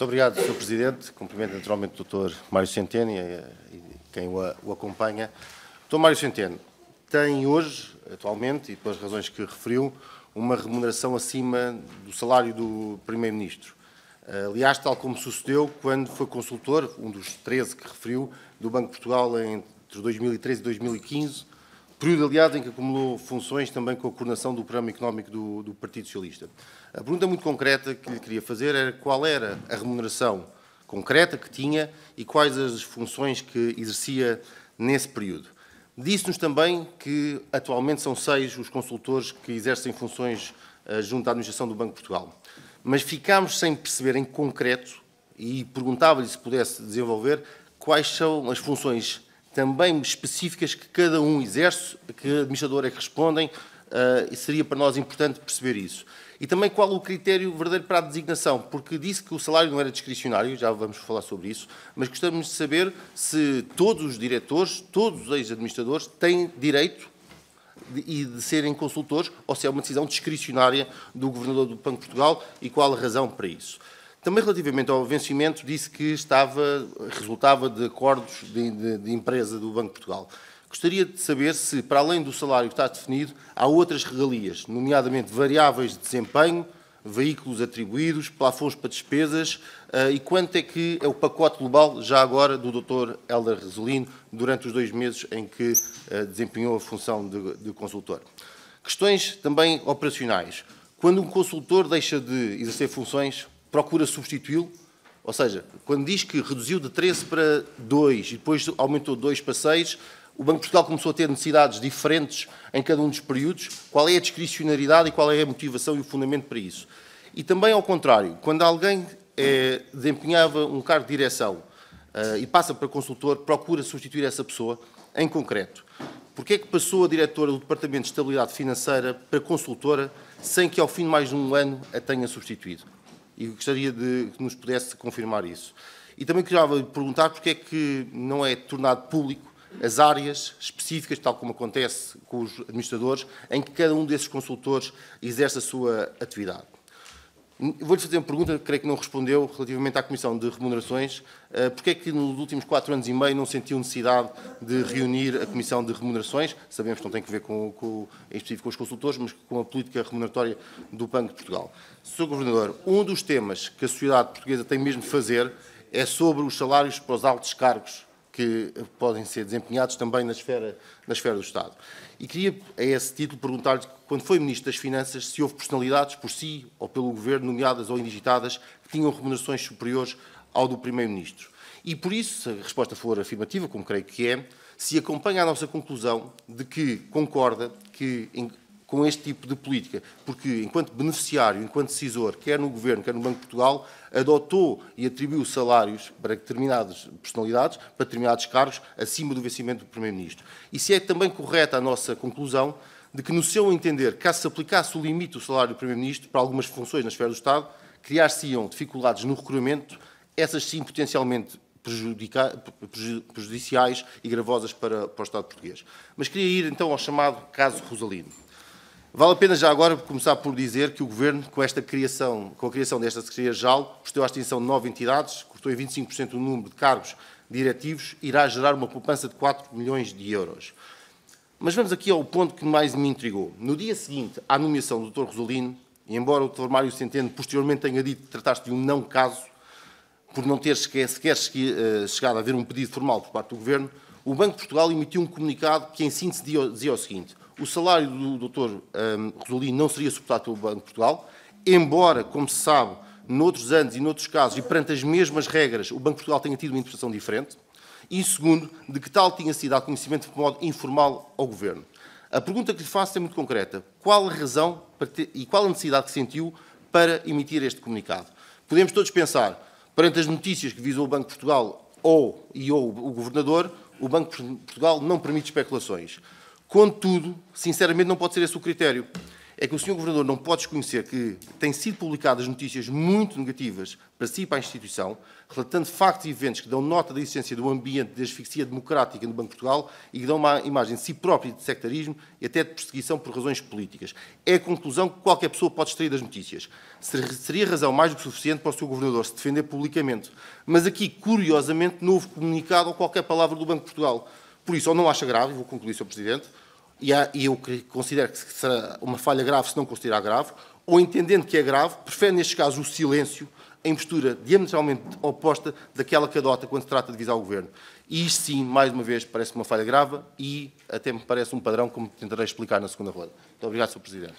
Muito obrigado, Sr. Presidente. Cumprimento naturalmente o Dr. Mário Centeno e quem o acompanha. Dr. Mário Centeno tem hoje, atualmente, e pelas razões que referiu, uma remuneração acima do salário do Primeiro-Ministro. Aliás, tal como sucedeu quando foi consultor, um dos 13 que referiu, do Banco de Portugal entre 2013 e 2015, período, aliás, em que acumulou funções também com a coordenação do programa económico do Partido Socialista. A pergunta muito concreta que lhe queria fazer era qual era a remuneração concreta que tinha e quais as funções que exercia nesse período. Disse-nos também que atualmente são 6 os consultores que exercem funções junto à administração do Banco de Portugal. Mas ficámos sem perceber em concreto, e perguntava-lhe se pudesse desenvolver, quais são as funções também específicas que cada um exerce, que administrador é que respondem, e seria para nós importante perceber isso. E também qual o critério verdadeiro para a designação, porque disse que o salário não era discricionário, já vamos falar sobre isso, mas gostamos de saber se todos os diretores, todos os ex-administradores têm direito de serem consultores ou se é uma decisão discricionária do Governador do Banco de Portugal e qual a razão para isso. Também relativamente ao vencimento, disse que resultava de acordos de empresa do Banco de Portugal. Gostaria de saber se, para além do salário que está definido, há outras regalias, nomeadamente variáveis de desempenho, veículos atribuídos, plafons para despesas, e quanto é que é o pacote global, já agora, do Dr. Hélder Rosolino, durante os 2 meses em que desempenhou a função de consultor. Questões também operacionais. Quando um consultor deixa de exercer funções, procura substituí-lo, ou seja, quando diz que reduziu de 13 para 2 e depois aumentou de 2 para 6, o Banco de Portugal começou a ter necessidades diferentes em cada um dos períodos. Qual é a discricionariedade e qual é a motivação e o fundamento para isso? E também ao contrário, quando alguém desempenhava um cargo de direção e passa para consultor, procura substituir essa pessoa em concreto. Porquê é que passou a diretora do Departamento de Estabilidade Financeira para consultora sem que ao fim de mais de um ano a tenha substituído? E gostaria de que nos pudesse confirmar isso. E também queria perguntar porque é que não é tornado público as áreas específicas, tal como acontece com os administradores, em que cada um desses consultores exerce a sua atividade. Vou-lhe fazer uma pergunta que creio que não respondeu relativamente à Comissão de Remunerações. Porque é que nos últimos 4 anos e meio não sentiu necessidade de reunir a Comissão de Remunerações? Sabemos que não tem a ver em específico com os consultores, mas com a política remuneratória do Banco de Portugal. Sr. Governador, um dos temas que a sociedade portuguesa tem mesmo de fazer é sobre os salários para os altos cargos que podem ser desempenhados também na esfera do Estado. E queria, a esse título, perguntar-lhe, quando foi Ministro das Finanças, se houve personalidades, por si ou pelo Governo, nomeadas ou indigitadas, que tinham remunerações superiores ao do Primeiro-Ministro. E por isso, se a resposta for afirmativa, como creio que é, se acompanha a nossa conclusão de que concorda que com este tipo de política, porque enquanto beneficiário, enquanto decisor, quer no Governo, quer no Banco de Portugal, adotou e atribuiu salários para determinadas personalidades, para determinados cargos, acima do vencimento do Primeiro-Ministro. E se é também correta a nossa conclusão de que, no seu entender, caso se aplicasse o limite do salário do Primeiro-Ministro para algumas funções na esfera do Estado, criar-se-iam dificuldades no recolhimento, essas sim potencialmente prejudiciais e gravosas para o Estado português. Mas queria ir então ao chamado caso Rosolino. Vale a pena já agora começar por dizer que o Governo, com a criação desta Secretaria-Geral, procedeu à extinção de 9 entidades, cortou em 25% o número de cargos diretivos, irá gerar uma poupança de 4 milhões de euros. Mas vamos aqui ao ponto que mais me intrigou. No dia seguinte à nomeação do Dr. Rosolino, e embora o Dr. Mário Centeno posteriormente tenha dito que tratasse de um não caso, por não ter sequer chegado a haver um pedido formal por parte do Governo, o Banco de Portugal emitiu um comunicado que, em síntese, dizia o seguinte: o salário do Dr. Rosolino não seria suportado pelo Banco de Portugal, embora, como se sabe, noutros anos e noutros casos, e perante as mesmas regras, o Banco de Portugal tenha tido uma interpretação diferente. E, segundo, de que tal tinha sido dado conhecimento de modo informal ao Governo. A pergunta que lhe faço é muito concreta. Qual a razão e qual a necessidade que sentiu para emitir este comunicado? Podemos todos pensar, perante as notícias que visou o Banco de Portugal ou o Governador, o Banco de Portugal não permite especulações. Contudo, sinceramente, não pode ser esse o critério. é que o Sr. Governador não pode desconhecer que têm sido publicadas notícias muito negativas para si e para a instituição, relatando factos e eventos que dão nota da existência do ambiente de asfixia democrática no Banco de Portugal e que dão uma imagem de si próprio de sectarismo e até de perseguição por razões políticas. É a conclusão que qualquer pessoa pode extrair das notícias. Seria razão mais do que suficiente para o Sr. Governador se defender publicamente. Mas aqui, curiosamente, não houve comunicado ou qualquer palavra do Banco de Portugal. Por isso, ou não acha grave, e vou concluir, Sr. Presidente, e eu considero que será uma falha grave se não considerar grave, ou entendendo que é grave, prefere neste caso o silêncio em postura diametralmente oposta daquela que adota quando se trata de visar o Governo. E isto sim, mais uma vez, parece uma falha grave e até me parece um padrão, como tentarei explicar na segunda roda. Muito obrigado, Sr. Presidente.